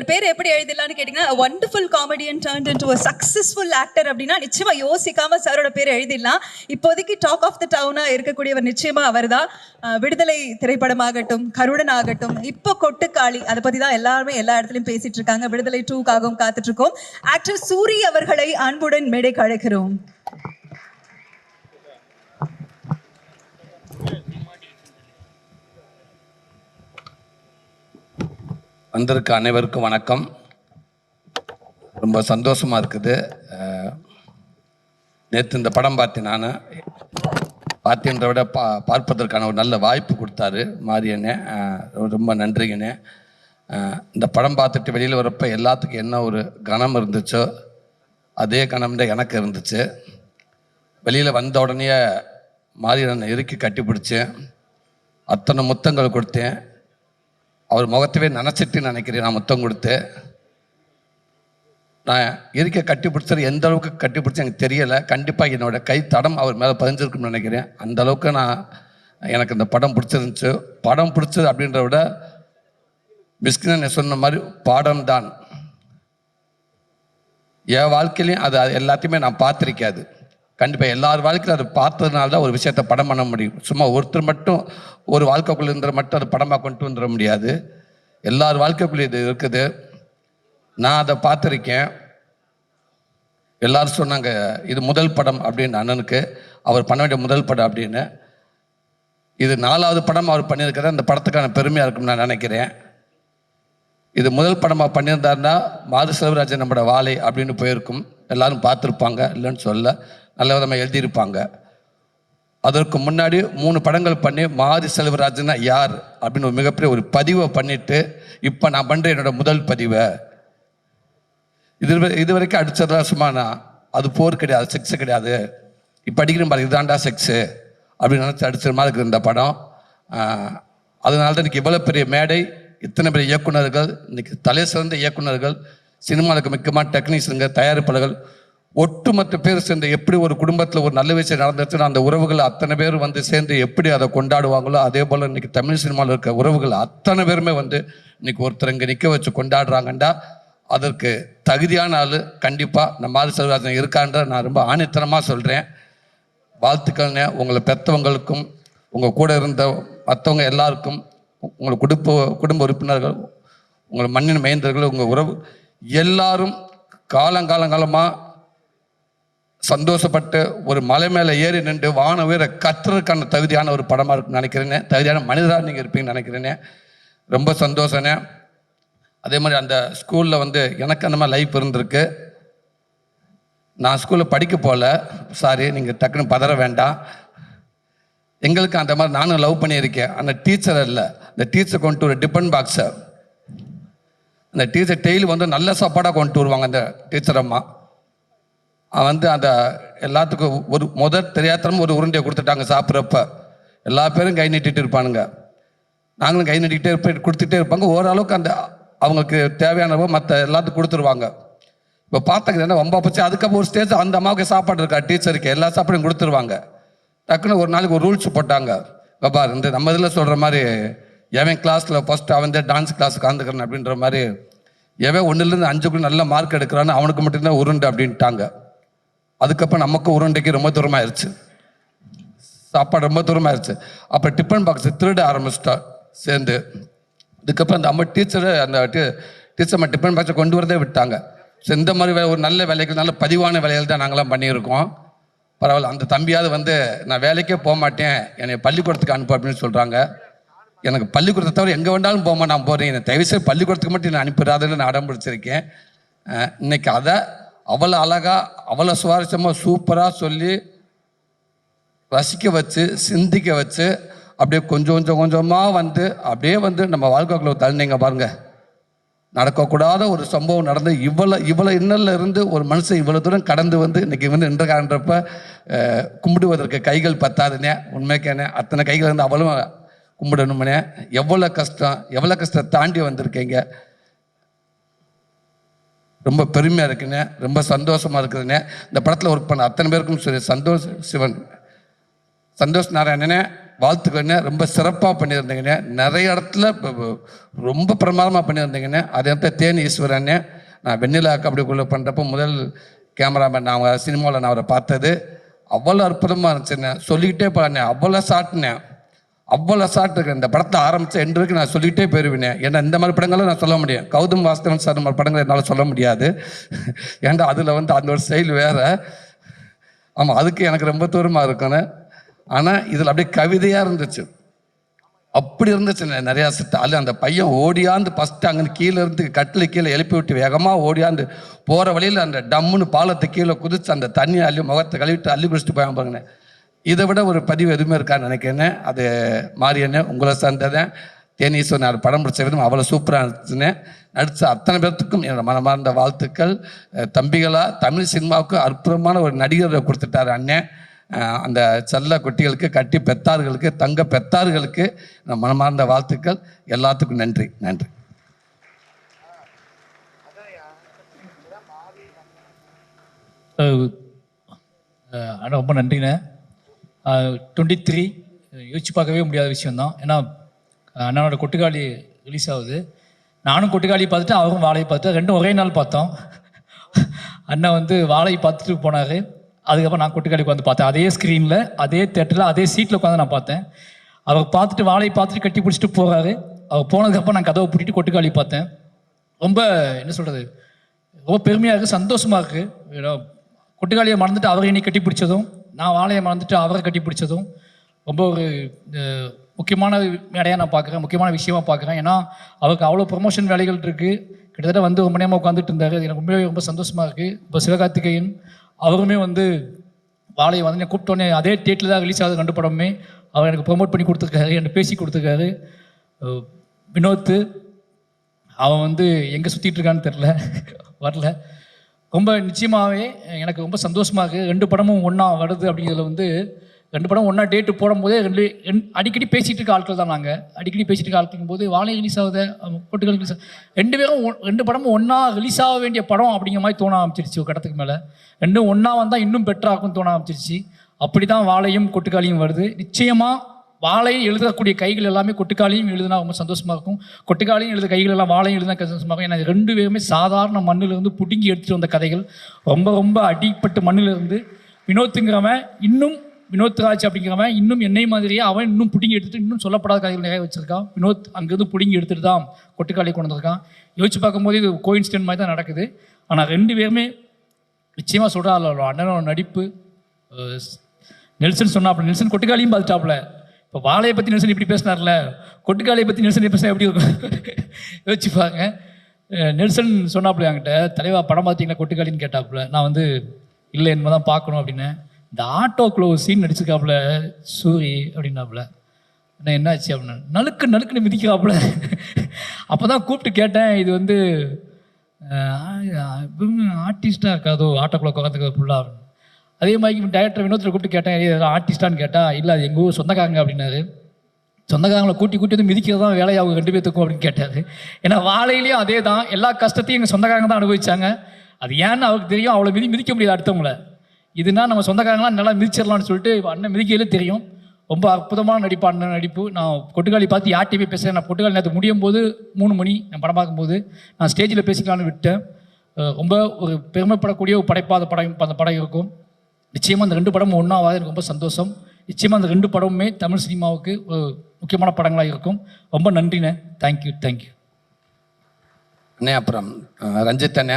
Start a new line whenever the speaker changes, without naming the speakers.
இவர் பேர் எப்படி எழுதிடலாம்னு கேட்டீங்கன்னா wonderful comedian turned into a successful actor அப்படின்னா நிச்சயமா யோசிக்காம சாரோட பேர் எழுதிடலாம். இப்போதைக்கு டாக் ஆஃப் த டவுனா இருக்கக்கூடியவர் நிச்சயமா அவர்தான். விடுதலை திரைப்படமாகட்டும், கருடன் ஆகட்டும், இப்போ கொட்டுக்காளி, அதை பத்தி தான் எல்லாருமே எல்லா இடத்துலயும் பேசிட்டு இருக்காங்க. விடுதலை 2க்காகவும் காத்துட்டு இருக்கோம். ஆக்டர் சூரி அவர்களை அன்புடன் மேடைக்கு அழைக்கிறோம்.
வந்திருக்க அனைவருக்கும் வணக்கம். ரொம்ப சந்தோஷமாக இருக்குது. நேற்று இந்த படம் பார்த்தேன். நான் பார்த்தேன்ற விட பார்ப்பதற்கான ஒரு நல்ல வாய்ப்பு கொடுத்தாரு மாரியண்ணே. ரொம்ப நன்றிங்கண்ணே. இந்த படம் பார்த்துட்டு வெளியில் வரப்போ எல்லாத்துக்கும் என்ன ஒரு கணம் இருந்துச்சோ அதே கணம் தான் எனக்கு இருந்துச்சு. வெளியில் வந்த உடனே மாரியண்ணனை இறுக்கி கட்டிப்பிடிச்சேன். அத்தனை முத்தங்கள் கொடுத்தேன். அவர் முகத்தவே நினச்சிட்டு நினைக்கிறேன். நான் முத்தம் கொடுத்து நான் இருக்க கட்டி பிடிச்சது எந்த அளவுக்கு கட்டி பிடிச்சி எனக்கு தெரியலை. கண்டிப்பாக என்னோட கை தடம் அவர் மேலே பதிஞ்சிருக்குன்னு நினைக்கிறேன். அந்த அளவுக்கு எனக்கு இந்த படம் பிடிச்சிருந்துச்சு. படம் பிடிச்சது அப்படின்றத விட மிஸ்கின் சொன்ன மாதிரி பாடம் தான். என் வாழ்க்கையிலையும் அது எல்லாத்தையுமே நான் பார்த்துருக்காது. கண்டிப்பாக எல்லார் வாழ்க்கையில் அது பார்த்ததுனால தான் ஒரு விஷயத்தை படம் பண்ண முடியும். சும்மா ஒருத்தர் மட்டும் ஒரு வாழ்க்கைக்குள்ளே இருந்த மட்டும் அது படமாக கொண்டு வந்துட முடியாது. எல்லார் வாழ்க்கைக்குள்ளே இது இருக்குது. நான் அதை பார்த்துருக்கேன். எல்லாரும் சொன்னாங்க இது முதல் படம் அப்படின்னு. அண்ணனுக்கு அவர் பண்ண வேண்டிய முதல் படம் அப்படின்னு. இது 4வது படம் அவர் பண்ணியிருக்கிற அந்த படத்துக்கான பெருமையாக இருக்கும்னு நான் நினைக்கிறேன். இது முதல் படமாக பண்ணியிருந்தாருன்னா மாது செல்வராஜன் நம்மளோட வாழை அப்படின்னு போயிருக்கும். எல்லாரும் பார்த்துருப்பாங்க, இல்லைன்னு சொல்ல நல்ல விதமாக எழுதியிருப்பாங்க. அதற்கு முன்னாடி 3 படங்கள் பண்ணி மாரி செல்வராஜன்னா யார் அப்படின்னு ஒரு மிகப்பெரிய ஒரு பதிவை பண்ணிட்டு இப்போ நான் பண்ணுற என்னோட முதல் பதிவை இது வரைக்கும் அடித்ததெல்லாம் சும்மா நான் அது போர் கிடையாது, செக்ஸு கிடையாது. இப்போ அடிக்கிற மாதிரி இதுதான்டா செக்ஸு அப்படின்னு நினச்சி அடிச்சிட மாதிரி இருக்குது இந்த படம். அதனால தான் இன்றைக்கி இவ்வளோ பெரிய மேடை, இத்தனை பெரிய இயக்குநர்கள், இன்றைக்கி தலை சிறந்த இயக்குநர்கள், சினிமாவுக்கு முக்கியமான டெக்னீஷியனுங்க, தயாரிப்பாளர்கள், ஒட்டுமொத்த பேர் சேர்ந்து எப்படி ஒரு குடும்பத்தில் ஒரு நல்ல விஷயம் நடந்துச்சுன்னா அந்த உறவுகள் அத்தனை பேர் வந்து சேர்ந்து எப்படி அதை கொண்டாடுவாங்களோ அதே போல் இன்றைக்கி தமிழ் சினிமாவில் இருக்க உறவுகள் அத்தனை பேருமே வந்து இன்றைக்கி ஒருத்தர் இங்கே நிற்க வச்சு கொண்டாடுறாங்கண்டா அதற்கு தகுதியான ஆள் கண்டிப்பாக நம்ம மாரி செல்வராஜன் இருக்கான்ற நான் ரொம்ப ஆணித்தனமாக சொல்கிறேன். வாழ்த்துக்கள்ங்க. உங்களை பெற்றவங்களுக்கும் உங்கள் கூட இருந்த மற்றவங்க எல்லாருக்கும், உங்கள் குடும்ப உறுப்பினர்கள், உங்கள் மண்ணின் மைந்தர்கள், உங்கள் உறவு எல்லாரும் காலங்காலமாக சந்தோஷப்பட்டு ஒரு மலை மேலே ஏறி நின்று வான உயர கத்துறதுக்கான தகுதியான ஒரு படமாக இருக்குன்னு நினைக்கிறேனே. தகுதியான மனிதராக நீங்கள் இருப்பீங்கன்னு நினைக்கிறேனே. ரொம்ப சந்தோஷனே. அதே மாதிரி அந்த ஸ்கூலில் வந்து எனக்கு அந்த மாதிரி லைஃப் இருந்திருக்கு. நான் ஸ்கூலில் படிக்க போகல, சாரி, நீங்கள் டக்குன்னு பதற வேண்டாம். எங்களுக்கு அந்த மாதிரி நானும் லவ் பண்ணியிருக்கேன். அந்த டீச்சர் இல்லை, அந்த டீச்சர் கொண்டு ஒரு டிஃபன் பாக்ஸை, அந்த டீச்சர் டெய்லி வந்து நல்ல சாப்பாடாக கொண்டு வருவாங்க. அந்த டீச்சர் அம்மா வந்து அந்த எல்லாத்துக்கும் ஒரு தெரியாதனமும் ஒரு உருண்டையை கொடுத்துட்டாங்க. சாப்பிட்றப்ப எல்லா பேரும் கை நீட்டிகிட்டு இருப்பானுங்க. நாங்களும் கை நீட்டிக்கிட்டே கொடுத்துட்டே இருப்பாங்க. ஓரளவுக்கு அந்த அவங்களுக்கு தேவையானவோ மற்ற எல்லாத்துக்கும் கொடுத்துருவாங்க. இப்போ பார்த்தாங்க என்ன வம்பா போச்சு. அதுக்கப்புறம் ஒரு ஸ்டேஜ் அந்த அம்மாவுக்கு சாப்பாடு இருக்கா, டீச்சருக்கு எல்லா சாப்பாடையும் கொடுத்துருவாங்க. டக்குன்னு ஒரு நாளைக்கு ஒரு ரூல்ஸ் போட்டாங்க. பார், இந்த நம்ம இதில் சொல்கிற மாதிரி எவன் கிளாஸில் ஃபஸ்ட்டு அவன் டான்ஸ் கிளாஸ் கலந்துக்கிறேன் அப்படின்ற மாதிரி எவன் 1லேருந்து 5க்குள்ள நல்ல மார்க் எடுக்கிறான்னு அவனுக்கு மட்டும்தான் உருண்டை அப்படின்ட்டாங்க. அதுக்கப்புறம் நமக்கு உருண்டைக்கு ரொம்ப தூரமாகிடுச்சு, சாப்பாடு ரொம்ப தூரமாகிடுச்சு. அப்புறம் டிஃபன் பாக்ஸ் திருட ஆரம்பிச்சிட்டா சேர்ந்து. இதுக்கப்புறம் அந்த அம்மா டீச்சர் டிஃபன் பாக்ஸை கொண்டு வரதே விட்டாங்க. ஸோ இந்த மாதிரி ஒரு நல்ல வேலைக்கு நல்ல பதிவான வேலைகள் தான் நாங்களாம் பண்ணியிருக்கோம். பரவாயில்ல. அந்த தம்பியாவது வந்து நான் வேலைக்கே போக மாட்டேன், என்னை பள்ளிக்கூடத்துக்கு அனுப்பு அப்படின்னு சொல்கிறாங்க. எனக்கு பள்ளிக்கூடத்தை தவிர எங்கே வேண்டாலும் போக நான் போகிறேன், என்னை தயவுசெய்து பள்ளிக்கூடத்துக்கு மட்டும் நான் அனுப்பிடாதுன்னு நான் அடம் பிடிச்சிருக்கேன். இன்னைக்கு அதை அவ்வளோ அழகாக அவ்வளோ சுவாரஸ்யமாக சூப்பராக சொல்லி ரசிக்க வச்சு சிந்திக்க வச்சு அப்படியே கொஞ்சமாக வந்து அப்படியே வந்து நம்ம வாழ்க்கைக்குள்ள தள்ளினீங்க பாருங்க. நடக்கக்கூடாத ஒரு சம்பவம் நடந்து இவ்வளோ இன்னல்ல இருந்து ஒரு மனுஷன் இவ்வளோ தூரம் கடந்து வந்து இன்னைக்கு வந்து நின்றக்கான்றப்ப கும்பிடுவதற்கு கைகள் பத்தாதுனே. உண்மைக்கேனே அத்தனை கைகள் இருந்து அவ்வளோ கும்பிடணும்னே. எவ்வளோ கஷ்டம் தாண்டி வந்திருக்கீங்க. ரொம்ப பெருமையாக இருக்குண்ணே, ரொம்ப சந்தோஷமாக இருக்குதுண்ணே. இந்த படத்தில் ஒர்க் பண்ண அத்தனை பேருக்கும் சரி, சந்தோஷ் நாராயணனே வாழ்த்துக்கண்ணே. ரொம்ப சிறப்பாக பண்ணியிருந்தீங்கண்ணே. நிறைய இடத்துல ரொம்ப பிரமாதமாக பண்ணியிருந்தீங்கண்ணே. அதே இடத்துல தேனி ஈஸ்வரண்ணே, நான் வெண்ணிலா கபடிக்குள்ளே பண்ணுறப்போ முதல் கேமராமேன் நான் சினிமாவில் நான் அவரை பார்த்தது அவ்வளோ அற்புதமாக இருந்துச்சுண்ணே. சொல்லிக்கிட்டே போகிறேண்ணே, அவ்வளோ ஷார்ட்னேன், அவ்வளோ ஷார்ட் இருக்கு. இந்த படத்தை ஆரம்பித்த எண்டு வரைக்கும் நான் சொல்லிக்கிட்டே போயிடுவேன். ஏன்னா இந்த மாதிரி படங்களும் நான் சொல்ல முடியும். கௌதம் வாசுதேவன் சார் மாதிரி படங்களை என்னால் சொல்ல முடியாது. ஏன்டா அதில் வந்து அந்த ஒரு ஸ்டைல் வேறு. ஆமாம், அதுக்கு எனக்கு ரொம்ப தூரமாக இருக்கணும். ஆனால் இதில் அப்படியே கவிதையாக இருந்துச்சு, அப்படி இருந்துச்சு நிறையா செட்டு. அதில் அந்த பையன் ஓடியாந்து ஃபஸ்ட்டு அங்கேருந்து கீழே இருந்து கட்டில் கீழே எழுப்பி விட்டு வேகமாக ஓடியாந்து போகிற வழியில் அந்த டம்முன்னு பாலத்தை கீழே குதிச்சு அந்த தண்ணியை அள்ளி முகத்தை கழுவிட்டு அள்ளி குடிச்சிட்டு போய் பாருங்கண்ணே. இதை விட ஒரு பதிவு எதுவுமே இருக்கான்னு நினைக்கிறேன். அது மாரியண்ணே உங்களை சார்ந்ததேன். தேனீஸ்வரன் அது படம் பிடிச்ச விதம் அவ்வளோ சூப்பராக இருந்துச்சுன்னு. நடித்த அத்தனை பேர்த்துக்கும் என்னோட மனமார்ந்த வாழ்த்துக்கள். தம்பிகளா தமிழ் சினிமாவுக்கு அற்புதமான ஒரு நடிகரை கொடுத்துட்டாரு அண்ணன். அந்த செல்ல குட்டிகளுக்கு, கட்டி பெத்தார்களுக்கு, தங்க பெத்தார்களுக்கு மனமார்ந்த வாழ்த்துக்கள். எல்லாத்துக்கும் நன்றி. நன்றி.
ஆனால் ரொம்ப நன்றிண்ணே. 23 யோசிச்சு பார்க்கவே முடியாத விஷயந்தான். ஏன்னா அண்ணனோட கொட்டுக்காளி ரிலீஸ் ஆகுது. நானும் கொட்டுக்காளி பார்த்துட்டு அவரும் வாழையை பார்த்து ரெண்டும் ஒரே நாள் பார்த்தோம். அண்ணன் வந்து வாழையை பார்த்துட்டு போனார். அதுக்கப்புறம் நான் கொட்டுக்காளி உட்காந்து பார்த்தேன். அதே ஸ்க்ரீனில், அதே தேட்டரில், அதே சீட்டில் உட்காந்து நான் பார்த்தேன். அவர் பார்த்துட்டு வாழையை பார்த்துட்டு கட்டி பிடிச்சிட்டு போகிறாரு. அவர் போனதுக்கப்புறம் நான் கதவை பூட்டிட்டு கொட்டுக்காளி பார்த்தேன். ரொம்ப என்ன சொல்கிறது, ரொம்ப பெருமையாக இருக்குது, சந்தோஷமாக இருக்குது. கொட்டுக்காளியை மறந்துட்டு அவரை என்னை கட்டி பிடிச்சதும், நான் வாழையை மறந்துட்டு அவரை கட்டி பிடிச்சதும் ரொம்ப ஒரு முக்கியமான மேடையாக நான் பார்க்குறேன், முக்கியமான விஷயமாக பார்க்குறேன். ஏன்னா அவருக்கு அவ்வளோ ப்ரொமோஷன் வேலைகள் இருக்குது. கிட்டத்தட்ட வந்து ரொம்ப நேரமாக உட்காந்துட்டு இருந்தார். எனக்கு உண்மையாக ரொம்ப சந்தோஷமாக இருக்குது. இப்போ சிவகார்த்திகேயன் அவருமே வந்து வாழையை வந்து நான் கூப்பிட்டோன்னே அதே டேட்டில் தான் ரிலீஸ் ஆகுது 2 படமுமே. அவர் எனக்கு ப்ரொமோட் பண்ணி கொடுத்துருக்காரு, எனக்கு பேசி கொடுத்துருக்காரு. வினோத் அவன் வந்து எங்கே சுற்றிட்டு இருக்கான்னு தெரில, வரல. ரொம்ப நிச்சயமாகவே எனக்கு ரொம்ப சந்தோஷமாக இருக்குது. 2 படமும் ஒன்றா வருது அப்படிங்கிறதுல வந்து 2 படம் ஒன்றா டேட்டு போடும்போதே அடிக்கடி பேசிகிட்டு இருக்க ஆட்கள் தான். நாங்கள் அடிக்கடி பேசிகிட்டு இருக்க ஆட்கள் போது வாழை ரிலீஸ் ஆகுது, கொட்டுகள் ரிலீஸ் 2 படமும் ஒன்றா ரிலீஸ் ஆக வேண்டிய படம் அப்படிங்கிற மாதிரி தோண ஆரம்பிச்சிருச்சு. ஒரு கட்டத்துக்கு மேலே 2 ஒன்றா வந்தால் இன்னும் பெட்டராகும் தோண ஆரம்பிச்சிருச்சு. அப்படி தான் வாழையும் கொட்டுக்காளியும் வருது. நிச்சயமாக வாழையை எழுதக்கூடிய கைகள் எல்லாமே கொட்டுக்காளியும் எழுதுனா ரொம்ப சந்தோஷமாக இருக்கும். கொட்டுக்காளியும் எழுத கைகள் எல்லாம் வாழையும் எழுதுனா சந்தோஷமாக இருக்கும். ஏன்னா 2 பேருமே சாதாரண மண்ணிலிருந்து புடுங்கி எடுத்துகிட்டு வந்த கதைகள். ரொம்ப ரொம்ப அடிப்பட்டு மண்ணிலிருந்து வினோத்துங்கிறவன் இன்னும் வினோத்ராஜ் அப்படிங்கிறவன் இன்னும் என்னை மாதிரியே அவன் இன்னும் பிடிங்கி எடுத்துகிட்டு இன்னும் சொல்லப்படாத கதைகள் நிறைய வச்சுருக்கான். வினோத் அங்கேருந்து பிடிங்கி எடுத்துகிட்டு தான் கொட்டுக்காளி கொண்டு வந்திருக்கான். யோசிச்சு பார்க்கும்போது இது கோயின்சிடென்ட் மாதிரி தான் நடக்குது. ஆனால் 2 பேருமே நிச்சயமாக சொல்கிறாள் அண்ணனோட நடிப்பு. நெல்சன் சொன்னாப்புல, நெல்சன் கொட்டுக்காளியும் பார்த்துட்டாப்புல. இப்போ வாழையை பற்றி நெல்சன் இப்படி பேசினார்ல, கொட்டுக்காளியை பற்றி நெல்சன் பேசினா எப்படி இருக்கும் யோசிச்சுப்பாங்க. நெல்சன் சொன்னாப்புல என்கிட்ட, தலைவா படம் பார்த்தீங்களா கொட்டுக்காளின்னு கேட்டாப்புல. நான் வந்து இல்லை என்ன தான் பார்க்கணும் அப்படின்னு. இந்த ஆட்டோக்குள்ள ஒரு சீன் நடிச்சிருக்காப்புல சூரி அப்படின்னாப்புல. நான் என்னாச்சு அப்படின்னா நலுக்குன்னு மிதிக்கிறாப்புல. அப்போ தான் கூப்பிட்டு கேட்டேன், இது வந்து ஆர்டிஸ்டாக இருக்காதோ ஆட்டோக்குள்ள உட்காந்துக்க ஃபுல்லாக. அதே மாதிரி டைரக்டர் வினோத்தில் கூப்பிட்டு கேட்டேன், ஆர்டிஸ்டான்னு கேட்டால் இல்லை அது எங்கள் ஊர் சொந்தக்காரங்க அப்படின்னாரு. சொந்தக்காரங்களை கூட்டி வந்து மிதிக்கிறது தான் வேலையாகும் 2 பேர்த்துக்கும் அப்படின்னு கேட்டார். ஏன்னா வாழையிலையும் அதே தான், எல்லா கஷ்டத்தையும் எங்கள் சொந்தக்காரங்க தான் அனுபவிச்சாங்க. அது ஏன்னு அவருக்கு தெரியும். அவ்வளோ மிதிக்க முடியாது அடுத்தவங்களை. இதுனா நம்ம சொந்தக்காரங்களாம் நல்லா மிதிச்சிடலாம்னு சொல்லிட்டு அண்ணன் மிதிக்கையிலே தெரியும். ரொம்ப அற்புதமான நடிப்பான நடிப்பு. நான் கொட்டுக்காளி பார்த்து யார்ட்டையுமே பேசுகிறேன். நான் கொட்டுக்காளி நேற்று முடியும் போது 3 மணி நான் படம் பார்க்கும்போது நான் ஸ்டேஜில் பேசிக்கலான்னு விட்டேன். ரொம்ப ஒரு பெருமைப்படக்கூடிய ஒரு படைப்பாத படம் அந்த படம் இருக்கும். நிச்சயமாக அந்த 2 படமும் ஒன்றாவது எனக்கு ரொம்ப சந்தோஷம். நிச்சயமாக அந்த 2 படமுமே தமிழ் சினிமாவுக்கு ஒரு முக்கியமான படங்களாக இருக்கும். ரொம்ப நன்றிண்ணே. தேங்க்யூ.
அண்ணே அப்புறம் ரஞ்சித் அண்ணே